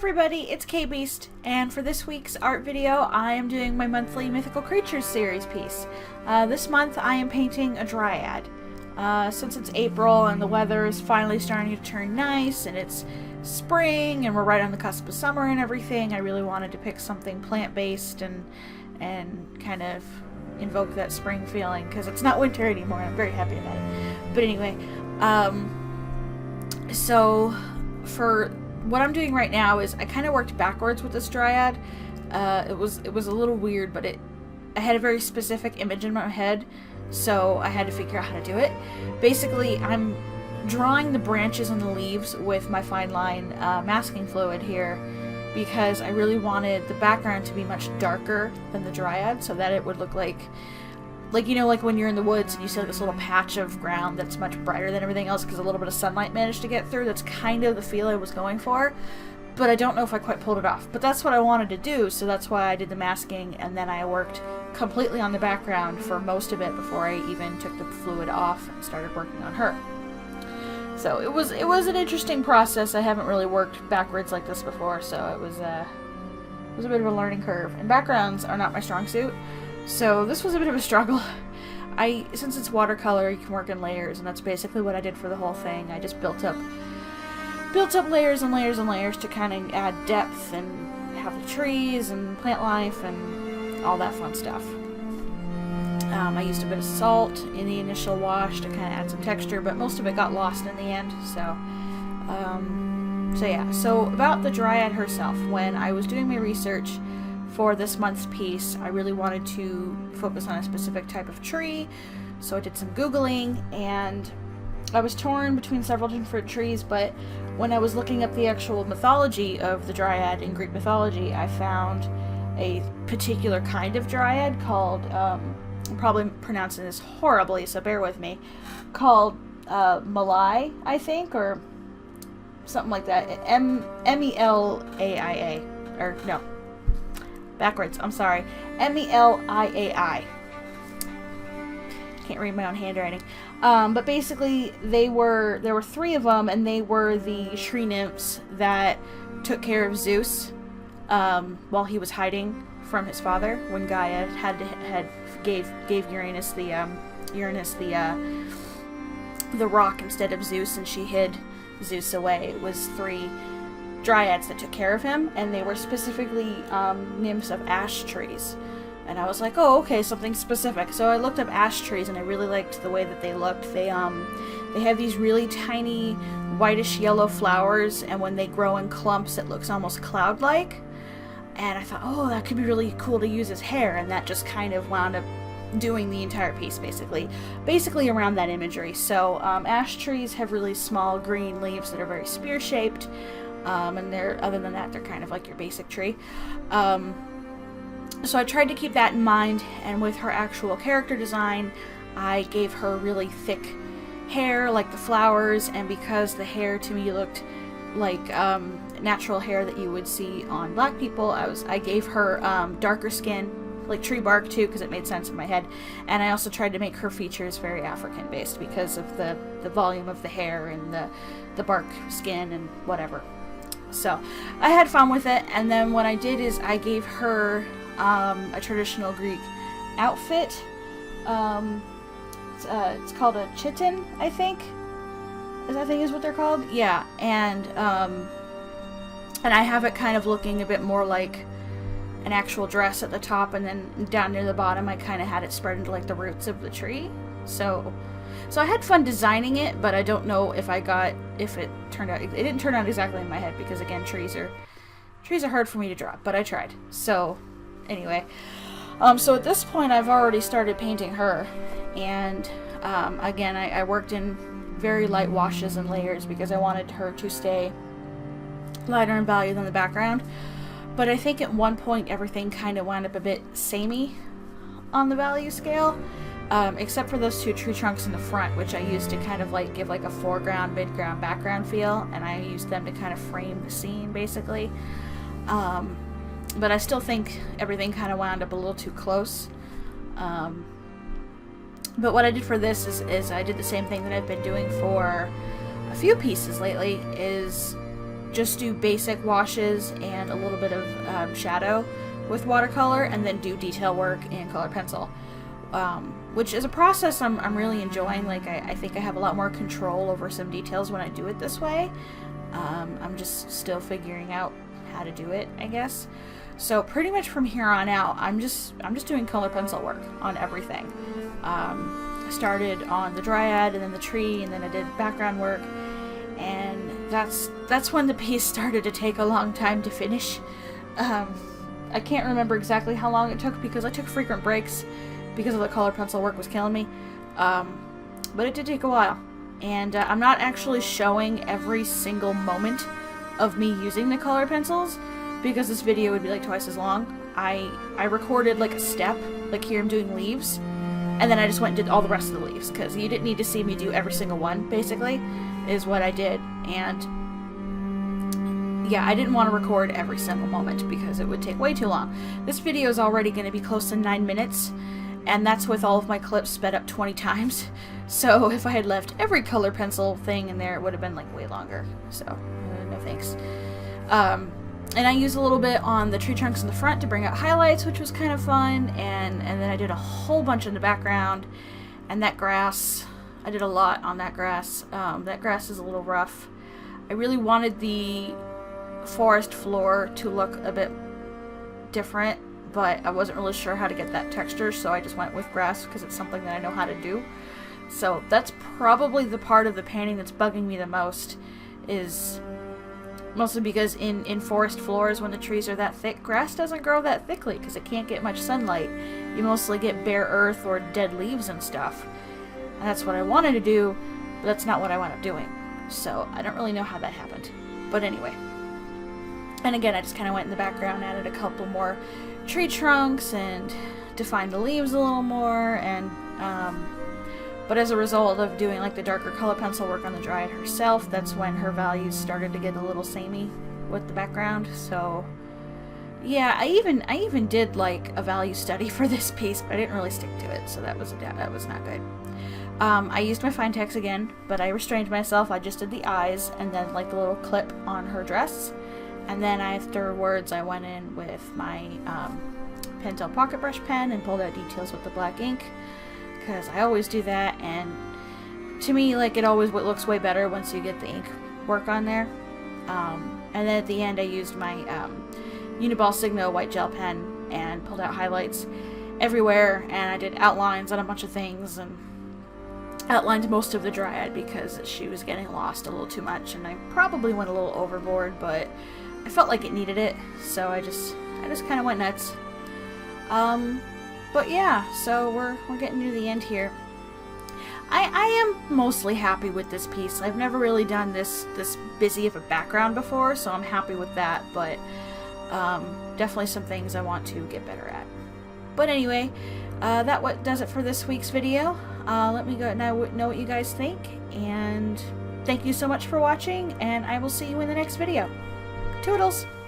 everybody, it's KayBeast, and for this week's art video I am doing my monthly Mythical Creatures series piece. This month I am painting a Dryad. Since it's April and the weather is finally starting to turn nice and it's spring and we're right on the cusp of summer and everything, I really wanted to pick something plant-based and kind of invoke that spring feeling because it's not winter anymore and I'm very happy about it. But anyway, so for what I'm doing right now is I kind of worked backwards with this Dryad. It was a little weird, but I had a very specific image in my head, so I had to figure out how to do it. Basically, I'm drawing the branches and the leaves with my Fineline masking fluid here because I really wanted the background to be much darker than the Dryad so that it would look like you know, like when you're in the woods and you see like this little patch of ground that's much brighter than everything else because a little bit of sunlight managed to get through. That's kind of the feel I was going for, but I don't know if I quite pulled it off. But that's what I wanted to do, so that's why I did the masking, and then I worked completely on the background for most of it before I even took the fluid off and started working on her. So it was an interesting process. I haven't really worked backwards like this before, so it was a bit of a learning curve. And backgrounds are not my strong suit. So this was a bit of a struggle. Since it's watercolor, you can work in layers, and that's basically what I did for the whole thing. I just built up layers and layers and layers to kind of add depth and have the trees and plant life and all that fun stuff. I used a bit of salt in the initial wash to kind of add some texture, but most of it got lost in the end. So yeah. So about the Dryad herself, when I was doing my research for this month's piece, I really wanted to focus on a specific type of tree, so I did some Googling, and I was torn between several different trees, but when I was looking up the actual mythology of the Dryad in Greek mythology, I found a particular kind of Dryad called, I'm probably pronouncing this horribly, so bear with me, called Malai, I think, or something like that, M-E-L-A-I-A, or no, backwards, I'm sorry. M-E-L-I-A-I. Can't read my own handwriting. But basically, there were three of them, and they were the tree nymphs that took care of Zeus while he was hiding from his father when Gaia gave Uranus the rock instead of Zeus, and she hid Zeus away. It was three Dryads that took care of him, and they were specifically nymphs of ash trees. And I was like, oh, okay, something specific. So I looked up ash trees, and I really liked the way that they looked. They have these really tiny whitish yellow flowers, and when they grow in clumps it looks almost cloud-like. And I thought, oh, that could be really cool to use as hair, and that just kind of wound up doing the entire piece basically around that imagery. So ash trees have really small green leaves that are very spear-shaped. And other than that, they're kind of like your basic tree. So I tried to keep that in mind, and with her actual character design, I gave her really thick hair like the flowers, and because the hair to me looked like natural hair that you would see on black people, I gave her darker skin, like tree bark too, because it made sense in my head. And I also tried to make her features very African based because of the volume of the hair and the bark skin and whatever. So I had fun with it, and then what I did is I gave her a traditional Greek outfit. It's called a chitin, I think. Is what they're called? Yeah, and I have it kind of looking a bit more like an actual dress at the top, and then down near the bottom I kind of had it spread into like the roots of the tree. So I had fun designing it, but I don't know if it turned out. It didn't turn out exactly in my head because, again, trees are hard for me to draw, but I tried. So anyway, so at this point I've already started painting her, and again I worked in very light washes and layers because I wanted her to stay lighter in value than the background. But I think at one point everything kind of wound up a bit samey on the value scale. Except for those two tree trunks in the front, which I used to kind of like give like a foreground, midground, background feel, and I used them to kind of frame the scene basically. But I still think everything kind of wound up a little too close. But what I did for this is I did the same thing that I've been doing for a few pieces lately, is just do basic washes and a little bit of shadow with watercolor, and then do detail work in color pencil, which is a process I'm really enjoying. Like, I think I have a lot more control over some details when I do it this way. I'm just still figuring out how to do it, I guess. So pretty much from here on out, I'm just doing color pencil work on everything. I started on the Dryad and then the tree, and then I did background work, and that's when the piece started to take a long time to finish. I can't remember exactly how long it took because I took frequent breaks because of the color pencil work was killing me. But it did take a while, and I'm not actually showing every single moment of me using the color pencils because this video would be like twice as long. I recorded like a step, like here I'm doing leaves, and then I just went and did all the rest of the leaves because you didn't need to see me do every single one, basically, is what I did. And yeah, I didn't want to record every single moment because it would take way too long. This video is already going to be close to 9 minutes, and that's with all of my clips sped up 20 times. So if I had left every color pencil thing in there, it would have been like way longer. So no thanks. And I used a little bit on the tree trunks in the front to bring out highlights, which was kind of fun, and then I did a whole bunch in the background. And that grass, I did a lot on that grass. That grass is a little rough. I really wanted the forest floor to look a bit different, but I wasn't really sure how to get that texture, so I just went with grass because it's something that I know how to do. So that's probably the part of the painting that's bugging me the most, is mostly because in forest floors, when the trees are that thick, grass doesn't grow that thickly because it can't get much sunlight. You mostly get bare earth or dead leaves and stuff. And that's what I wanted to do, but that's not what I wound up doing. So I don't really know how that happened. But anyway. And again, I just kind of went in the background, added a couple more tree trunks and defined the leaves a little more. And but as a result of doing like the darker color pencil work on the Dryad herself, that's when her values started to get a little samey with the background. So yeah, I even did like a value study for this piece, but I didn't really stick to it, so that was not good. I used my Finetecs again, but I restrained myself. I just did the eyes and then like the little clip on her dress. And then afterwards I went in with my Pentel pocket brush pen and pulled out details with the black ink, because I always do that, and to me, like, it always looks way better once you get the ink work on there. And then at the end I used my Uni-ball Signo white gel pen and pulled out highlights everywhere, and I did outlines on a bunch of things and outlined most of the Dryad because she was getting lost a little too much, and I probably went a little overboard, but I felt like it needed it, so I just kind of went nuts. But yeah, so we're getting near the end here. I am mostly happy with this piece. I've never really done this busy of a background before, so I'm happy with that, but definitely some things I want to get better at. But anyway, that does it for this week's video. Let me know what you guys think, and thank you so much for watching, and I will see you in the next video. Toodles!